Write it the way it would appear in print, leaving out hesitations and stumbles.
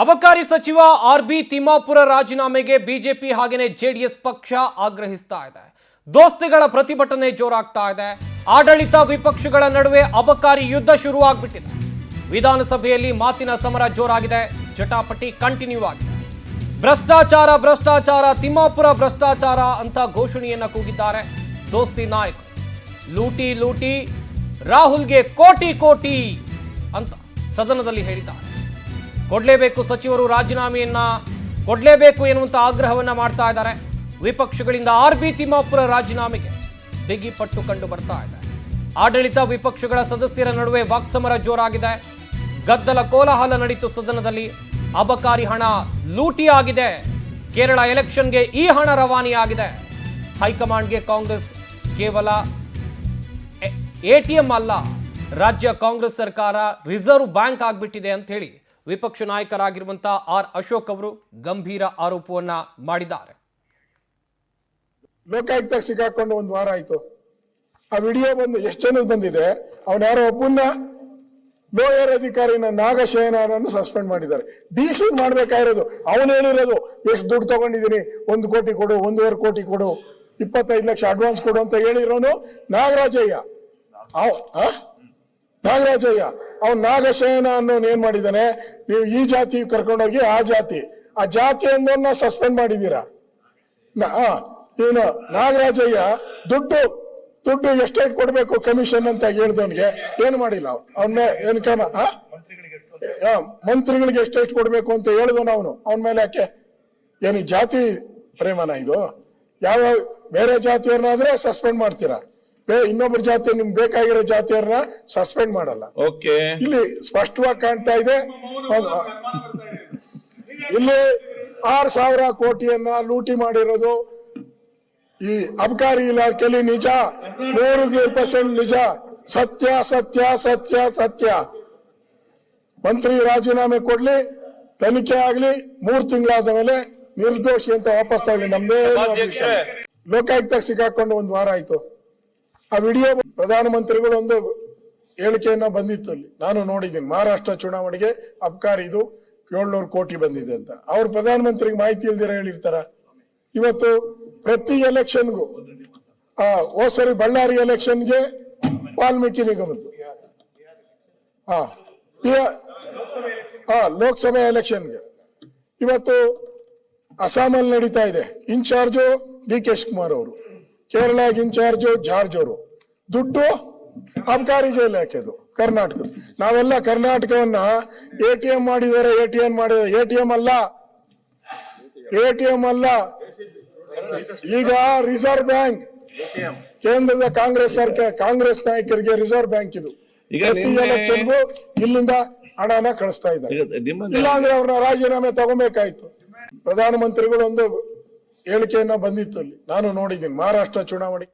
ಅಬಕಾರಿ ಸಚಿವ ಆರ್.ಬಿ. ತಿಮ್ಮಾಪುರ ರಾಜೀನಾಮೆಗೆ ಬಿಜೆಪಿ ಹಾಗೆಯೇ ಜೆಡಿಎಸ್ ಪಕ್ಷ ಆಗ್ರಹಿಸ್ತಾ ಇದೆ. ದೋಸ್ತಿಗಳ ಪ್ರತಿಭಟನೆ ಜೋರಾಗ್ತಾ ಇದೆ. ಆಡಳಿತ ವಿಪಕ್ಷಗಳ ನಡುವೆ ಅಬಕಾರಿ ಯುದ್ಧ ಶುರುವಾಗ್ಬಿಟ್ಟಿದೆ. ವಿಧಾನಸಭೆಯಲ್ಲಿ ಮಾತಿನ ಸಮರ ಜೋರಾಗಿದೆ. ಜಟಾಪಟಿ ಕಂಟಿನ್ಯೂ ಆಗಿದೆ. ಭ್ರಷ್ಟಾಚಾರ ಭ್ರಷ್ಟಾಚಾರ ತಿಮ್ಮಾಪುರ ಭ್ರಷ್ಟಾಚಾರ ಅಂತ ಘೋಷಣೆಯನ್ನ ಕೂಗಿದ್ದಾರೆ ದೋಸ್ತಿ ನಾಯಕರು. ಲೂಟಿ ಲೂಟಿ ರಾಹುಲ್ಗೆ ಕೋಟಿ ಕೋಟಿ ಅಂತ ಸದನದಲ್ಲಿ ಹೇಳಿದ್ದಾರೆ. ಕೊಡಲೇಬೇಕು, ಸಚಿವರು ರಾಜೀನಾಮೆಯನ್ನ ಕೊಡಲೇಬೇಕು ಎನ್ನುವಂತ ಆಗ್ರಹವನ್ನ ಮಾಡ್ತಾ ಇದ್ದಾರೆ. ವಿಪಕ್ಷಗಳಿಂದ ಆರ್.ಬಿ. ತಿಮ್ಮಾಪುರ ರಾಜೀನಾಮೆಗೆ ಬಿಗಿಪಟ್ಟು ಕಂಡು ಬರ್ತಾ ಇದೆ. ಆಡಳಿತ ವಿಪಕ್ಷಗಳ ಸದಸ್ಯರ ನಡುವೆ ವಾಕ್ಸಮರ ಜೋರಾಗಿದೆ. ಗದ್ದಲ ಕೋಲಾಹಲ ನಡೀತು ಸದನದಲ್ಲಿ. ಅಬಕಾರಿ ಹಣ ಲೂಟಿ ಆಗಿದೆ. ಕೇರಳ ಎಲೆಕ್ಷನ್ಗೆ ಈ ಹಣ ರವಾನೆಯಾಗಿದೆ. ಹೈಕಮಾಂಡ್ಗೆ ಕಾಂಗ್ರೆಸ್ ಕೇವಲ ಎಟಿಎಂ ಅಲ್ಲ, ರಾಜ್ಯ ಕಾಂಗ್ರೆಸ್ ಸರ್ಕಾರ ರಿಸರ್ವ್ ಬ್ಯಾಂಕ್ ಆಗ್ಬಿಟ್ಟಿದೆ ಅಂತ ಹೇಳಿ ವಿಪಕ್ಷ ನಾಯಕರಾಗಿರುವಂತಹ ಆರ್ ಅಶೋಕ್ ಅವರು ಗಂಭೀರ ಆರೋಪವನ್ನ ಮಾಡಿದ್ದಾರೆ. ಲೋಕಾಯುಕ್ತ ಸಿಕ್ಕಾಕೊಂಡು ಒಂದು ವಾರ ಆಯ್ತು. ಆ ವಿಡಿಯೋ ಬಂದು ಎಷ್ಟು ಜನಕ್ಕೆ ಬಂದಿದೆ. ಅವನ ಯಾರೋ ಒಬ್ಬನ್ನ ಲೋಯರ್ ಅಧಿಕಾರಿನ ನಾಗಶಯನನ್ನು ಸಸ್ಪೆಂಡ್ ಮಾಡಿದ್ದಾರೆ. ಡಿಸಿ ಮಾಡ್ಬೇಕಾಗಿರೋದು ಅವನು ಹೇಳಿರೋದು ಎಷ್ಟು ದುಡ್ಡು ತಗೊಂಡಿದ್ದೀನಿ, 1 ಕೋಟಿ ಕೊಡು, 1.5 ಕೋಟಿ ಕೊಡು, 25 ಲಕ್ಷ ಅಡ್ವಾನ್ಸ್ ಕೊಡು ಅಂತ ಹೇಳಿರೋನು ನಾಗರಾಜಯ್ಯ. ಅವನ್ ನಾಗಶಯನ ಅನ್ನೋನ್ ಏನ್ ಮಾಡಿದ್ದಾನೆ, ನೀವು ಈ ಜಾತಿ ಕರ್ಕೊಂಡೋಗಿ ಆ ಜಾತಿ ಅನ್ನೋನ್ನ ಸಸ್ಪೆಂಡ್ ಮಾಡಿದೀರಾ. ಇವನು ನಾಗರಾಜಯ್ಯ ದುಡ್ಡು ಎಷ್ಟೇಟ್ ಕೊಡ್ಬೇಕು ಕಮಿಷನ್ ಅಂತ ಹೇಳ್ದವನ್ಗೆ ಏನು ಮಾಡಿಲ್ಲ. ಅವನ ಏನ್ ಕ್ರಮ, ಮಂತ್ರಿಗಳಿಗೆ ಎಷ್ಟೆಷ್ಟು ಕೊಡ್ಬೇಕು ಅಂತ ಹೇಳಿದವನು ಅವನ ಮೇಲೆ ಯಾಕೆ ಏನು ಜಾತಿ ಪ್ರೇಮನ ಇದು? ಯಾವ ಬೇರೆ ಜಾತಿಯವ್ರನ್ನಾದ್ರೆ ಸಸ್ಪೆಂಡ್ ಮಾಡ್ತೀರಾ, ಇನ್ನೊಬ್ಬರ ಜಾತಿ ನಿಮ್ಗೆ ಬೇಕಾಗಿರೋ ಜಾತಿಯವ್ರನ್ನ ಸಸ್ಪೆಂಡ್ ಮಾಡಲ್ಲ. ಇಲ್ಲಿ ಸ್ಪಷ್ಟವಾಗಿ ಕಾಣ್ತಾ ಇದೆ. ಇಲ್ಲಿ 6,000 ಕೋಟಿಯನ್ನ ಲೂಟಿ ಮಾಡಿರೋದು ಈ ಅಬಕಾರಿ ಇಲಾಖೆಯಲ್ಲಿ ನಿಜ, 100% ನಿಜ, ಸತ್ಯ ಸತ್ಯ ಸತ್ಯ ಸತ್ಯ. ಮಂತ್ರಿ ರಾಜೀನಾಮೆ ಕೊಡ್ಲಿ, ತನಿಖೆ ಆಗ್ಲಿ, 3 ತಿಂಗಳಾದ ಮೇಲೆ ನಿರ್ದೋಷಿ ಅಂತ ವಾಪಸ್ ತಗೊಳ್ಳಿ. ನಮ್ದೇ ಲೋಕಾಯುಕ್ತ ಸಿಕ್ಕಾಕೊಂಡು ಒಂದು ವಾರ ಆಯ್ತು. ಆ ವಿಡಿಯೋ ಪ್ರಧಾನಮಂತ್ರಿಗಳು ಒಂದು ಹೇಳಿಕೆಯನ್ನ ಬಂದಿತ್ತು, ಅಲ್ಲಿ ನಾನು ನೋಡಿದ್ದೀನಿ. ಮಹಾರಾಷ್ಟ್ರ ಚುನಾವಣೆಗೆ ಅಬಕಾರಿದು 700 ಕೋಟಿ ಬಂದಿದೆ ಅಂತ. ಅವ್ರು ಪ್ರಧಾನಮಂತ್ರಿಗೆ ಮಾಹಿತಿ ಇಲ್ದಿರ ಹೇಳಿರ್ತಾರ? ಇವತ್ತು ಪ್ರತಿ ಎಲೆಕ್ಷನ್ಗೂ ಸರಿ ಬಳ್ಳಾರಿ ಎಲೆಕ್ಷನ್ಗೆ ವಾಲ್ಮೀಕಿ ನಿಗಮದ್ದು, ಲೋಕಸಭೆ ಎಲೆಕ್ಷನ್ಗೆ ಇವತ್ತು ಅಸ್ಸಾಮಲ್ಲಿ ನಡೀತಾ ಇದೆ. ಇನ್ಚಾರ್ಜು ಡಿ.ಕೆ. ಶಿವಕುಮಾರ್ ಅವರು, ಕೇರಳಗೆ ಇನ್ಚಾರ್ಜು ಜಾರ್ಜ್ ಅವರು. ದುಡ್ಡು ಅಬಕಾರಿಗೆ ಇಲಾಖೆದು ಕರ್ನಾಟಕ. ನಾವೆಲ್ಲ ಕರ್ನಾಟಕವನ್ನ ಎಟಿಎಂ ಮಾಡಿದ್ದಾರೆ. ಎಟಿಎಂ ಅಲ್ಲ, ಈಗ ರಿಸರ್ವ್ ಬ್ಯಾಂಕ್. ಕೇಂದ್ರದ ಕಾಂಗ್ರೆಸ್ ಸರ್ಕಾರ, ಕಾಂಗ್ರೆಸ್ ನಾಯಕರಿಗೆ ರಿಸರ್ವ್ ಬ್ಯಾಂಕ್ ಇದು. ಪ್ರತಿ ಎಲೆಕ್ಷನ್ಗೂ ಇಲ್ಲಿಂದ ಹಣನ ಕಳಿಸ್ತಾ ಇದ್ದಾರೆ. ಇಲ್ಲಾಂದ್ರೆ ಅವ್ರನ್ನ ರಾಜೀನಾಮೆ ತಗೋಬೇಕಾಯ್ತು. ಪ್ರಧಾನಮಂತ್ರಿಗಳು ಒಂದು ಹೇಳಿಕೆಯನ್ನ ಬಂದಿತ್ತು, ಅಲ್ಲಿ ನಾನು ನೋಡಿದ್ದೀನಿ. ಮಹಾರಾಷ್ಟ್ರ ಚುನಾವಣೆ